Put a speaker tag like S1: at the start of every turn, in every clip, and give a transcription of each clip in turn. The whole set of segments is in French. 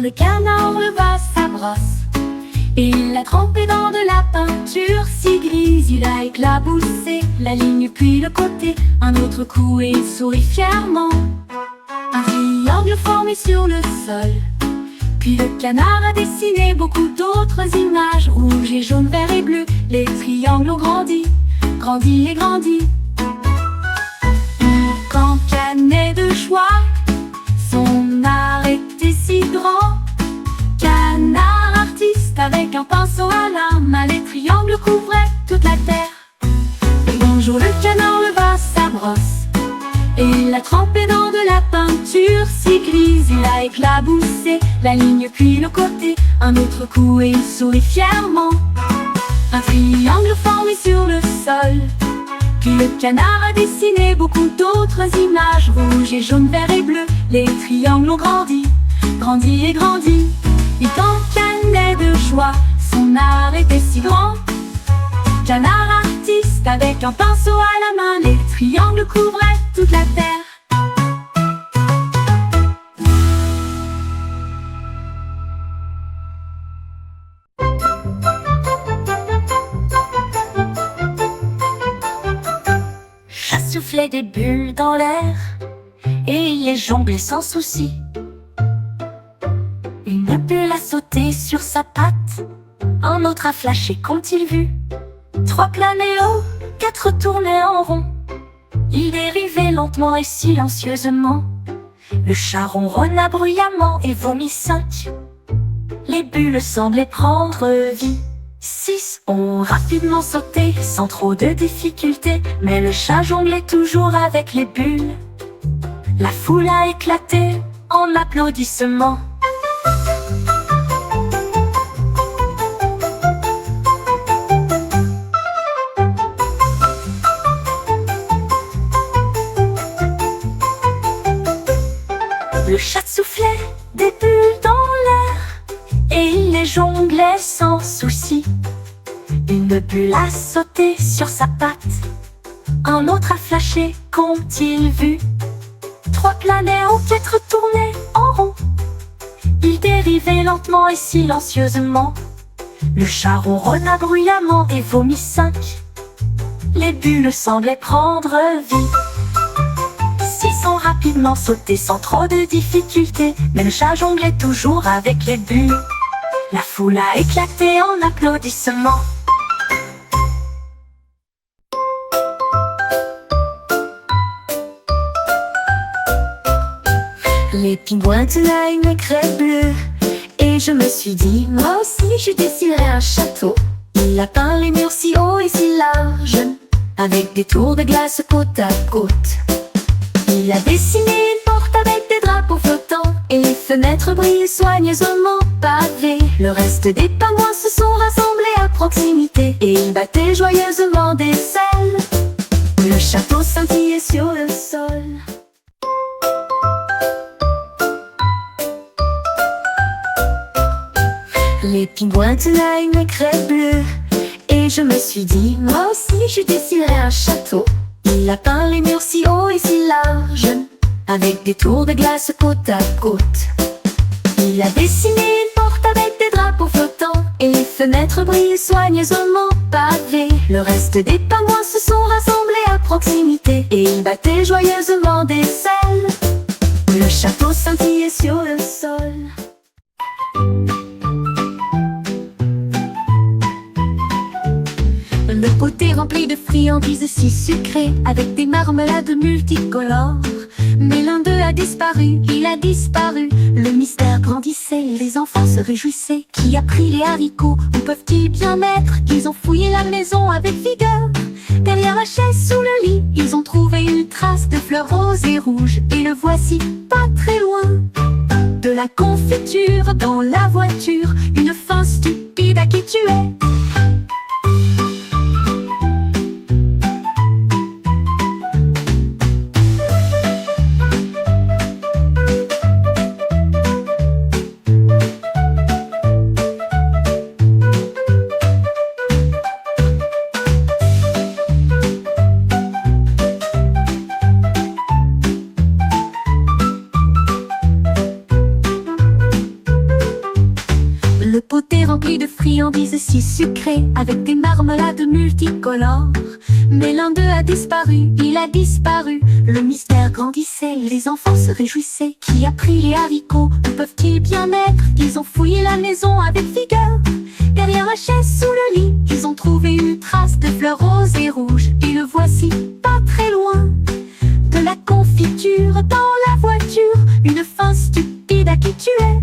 S1: le canard leva sa brosse et il l'a trempé dans de la peinture si grise. Il a éclaboussé la ligne puis le côté, un autre coup et il sourit fièrement. Un triangle formé sur le sol. Puis le canard a dessiné beaucoup d'autres images, rouge et jaune, vert et bleu. Les triangles ont grandi, grandi et grandi. Il cancanait de joie, son art était si grand. Canard artiste avec un pinceau à la main, les triangles couvraient toute la terre. Et un jour le canard leva sa brosse et il l'a trempé dans de la peinture si grise. Il a éclaboussé la ligne puis le côté, un autre coup et il sourit fièrement. Un triangle formé sur le sol. Puis le canard a dessiné beaucoup d'autres images, rouge et jaune, vert et bleu. Les triangles ont grandi, grandi et grandi. Il cancanait de joie, son art était si grand. Canard artiste avec un pinceau à la main, les triangles couvraient toute la terre. Chat soufflait des bulles dans l'air et il les jonglait sans souci. Une bulle a sauté sur sa patte, un autre a flashé qu'ont-ils vu? 3 planait haut, 4 tournaient en rond. Il dérivait lentement et silencieusement. Le chat ronronna bruyamment et vomit 5. Les bulles semblaient prendre vie. 6 ont rapidement sauté sans trop de difficulté, mais le chat jonglait toujours avec les bulles. La foule a éclaté en applaudissements. Le chat soufflait des bulles dans l'air et il les jonglait sans souci. Une bulle a sauté sur sa patte, un autre a flashé qu'ont-ils vu? 3 planaient haut, 4 tournaient en rond. Ils dérivaient lentement et silencieusement. Le chat ronronna bruyamment et vomit 5. Les bulles semblaient prendre vie. 6 ont rapidement sauté sans trop de difficulté, mais le chat jonglait toujours avec les bulles. La foule a éclaté en applaudissements. Les pingouins tenaient une crête bleue et je me suis dit, moi aussi je dessinerai un château. Il a peint les murs si hauts et si larges, avec des tours de glace côte à côte. Il a dessiné une porte avec des drapeaux flottants et les fenêtres brillaient soigneusement pavées. Le reste des pingouins se sont rassemblés à proximité et ils battaient joyeusement des ailes. Le château scintillait sur le sol. Les pingouins tenaient une crête bleue et je me suis dit, moi aussi je dessinerai un château. Il a peint les murs si hauts et si larges, avec des tours de glace côte à côte. Il a dessiné une porte avec des drapeaux flottants et les fenêtres brillaient soigneusement pavées. Le reste des pingouins se sont rassemblés à proximité et ils battaient joyeusement des ailes. Le château scintillait sur le sol. Le pot est rempli de friandises si sucrées, avec des marmelades multicolores. Mais l'un d'eux a disparu, il a disparu. Le mystère grandissait, les enfants se réjouissaient. Qui a pris les haricots? Où peuvent-ils bien mettre? Ils ont fouillé la maison avec vigueur. Derrière la chaise, sous le lit, ils ont trouvé une trace de fleurs roses et rouges. Et le voici, pas très loin. De la confiture dans la voiture, une fin stupide à qui tu es. friandises si sucrées avec des marmelades multicolores. Mais l'un d'eux a disparu, il a disparu. Le mystère grandissait, les enfants se réjouissaient. Qui a pris les haricots? Où peuvent-ils bien être? Ils ont fouillé la maison avec vigueur. Derrière la chaise, sous le lit, ils ont trouvé une trace de fleurs roses et rouges. Et le voici, pas très loin, de la confiture dans la voiture. Une fin stupide à qui tu es,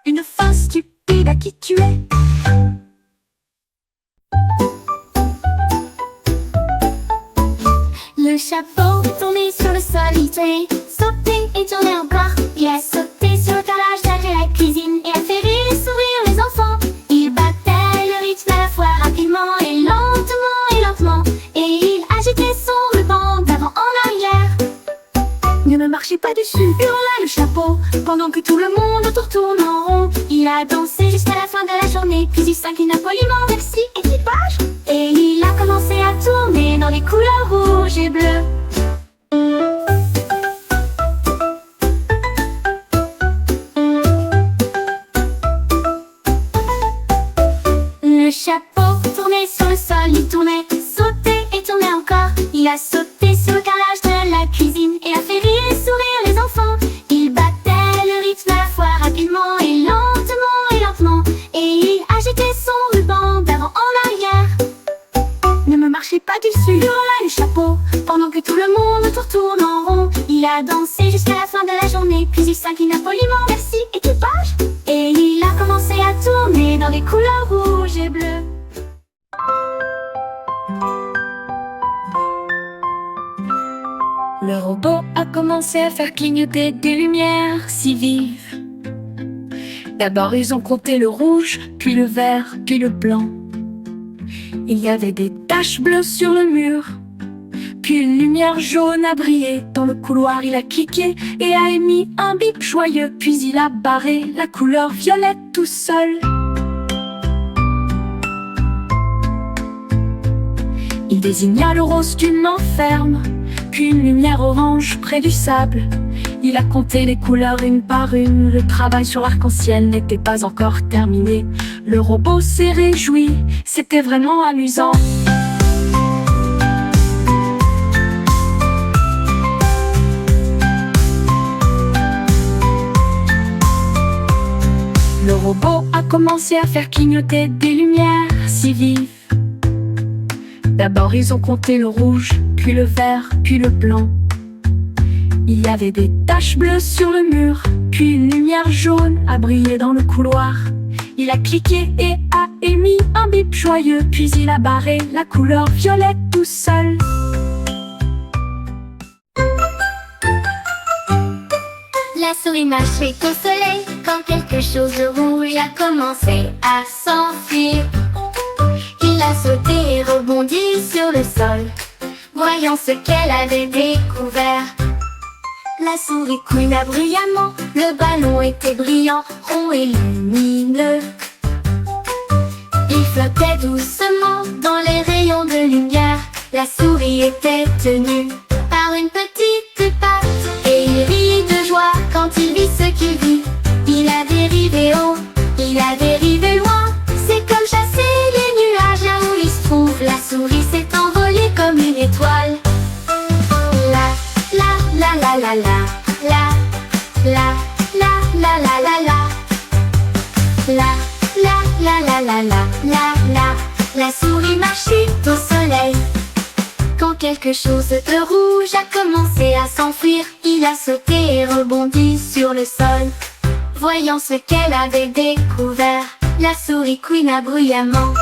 S1: une fin stupide à qui tu es.
S2: Le chapeau est tombé sur le sol, il tournait, sauté et tourné encore. Il a sauté sur le carrelage derrière la cuisine et a fait rire et sourire les enfants. Il battait le rythme à la fois rapidement et lentement. Et il agitait son ruban d'avant en arrière.
S1: Ne me marchez pas dessus, hurla le chapeau, pendant que tout le monde autour tourne en rond.
S2: Il a dansé jusqu'à la fin de la journée, puis il s'inclina poliment, merci équipage. Et il a commencé à tourner dans les couleurs rouges et bleues. Le chapeau tournait sur le sol, il tournait, sautait et tournait encore. Il a sauté sur le carrelage de la cuisine et a fait rire et sourire les enfants. Il battait le rythme à la fois rapidement et lentement. Et il agitait son ruban d'avant en arrière.
S1: Ne me marchez pas dessus,
S2: Hurla le chapeau, pendant que tout le monde autour tourne en rond. Il a dansé jusqu'à la fin de la journée, puis il s'inclina poliment, merci équipage. Et il a commencé à tourner dans les couleurs rouges et bleues.
S1: Le robot a commencé à faire clignoter des lumières si vives. D'abord ils ont compté le rouge, puis le vert, puis le blanc. Il y avait des taches bleues sur le mur, puis une lumière jaune a brillé. Dans le couloir il a cliqué et a émis un bip joyeux. Puis il a barré la couleur violette tout seul. Il désigna le rose d'une main ferme, puis une lumière orange près du sable. Il a compté les couleurs une par une. Le travail sur l'arc-en-ciel n'était pas encore terminé. Le robot s'est réjoui, c'était vraiment amusant. Le robot a commencé à faire clignoter des lumières si vives. D'abord ils ont compté le rouge, puis le vert, puis le blanc. Il y avait des taches bleues sur le mur, puis une lumière jaune a brillé dans le couloir. Il a cliqué et a émis un bip joyeux, puis il a barré la couleur violette tout seul.
S2: La souris marchait au soleil quand quelque chose de rouge a commencé à s'enfuir. Il a sauté et rebondi sur le sol, voyant ce qu'elle avait découvert. La souris couina bruyamment, le ballon était brillant, rond et lumineux. Il flottait doucement dans les rayons de lumière. La souris était tenue par une petite patte, et il rit de joie quand il vit ce qu'il vit. Il a dérivé haut, il a dérivé loin. C'est comme chasser les nuages là où il se trouve. La souris s'est envolée comme une étoile. La la la la la la la la la la la la la la la la la. La souris marchait au soleil quand quelque chose de rouge a commencé à s'enfuir. Il a sauté et rebondi sur le sol, voyant ce qu'elle avait découvert. La souris couina bruyamment.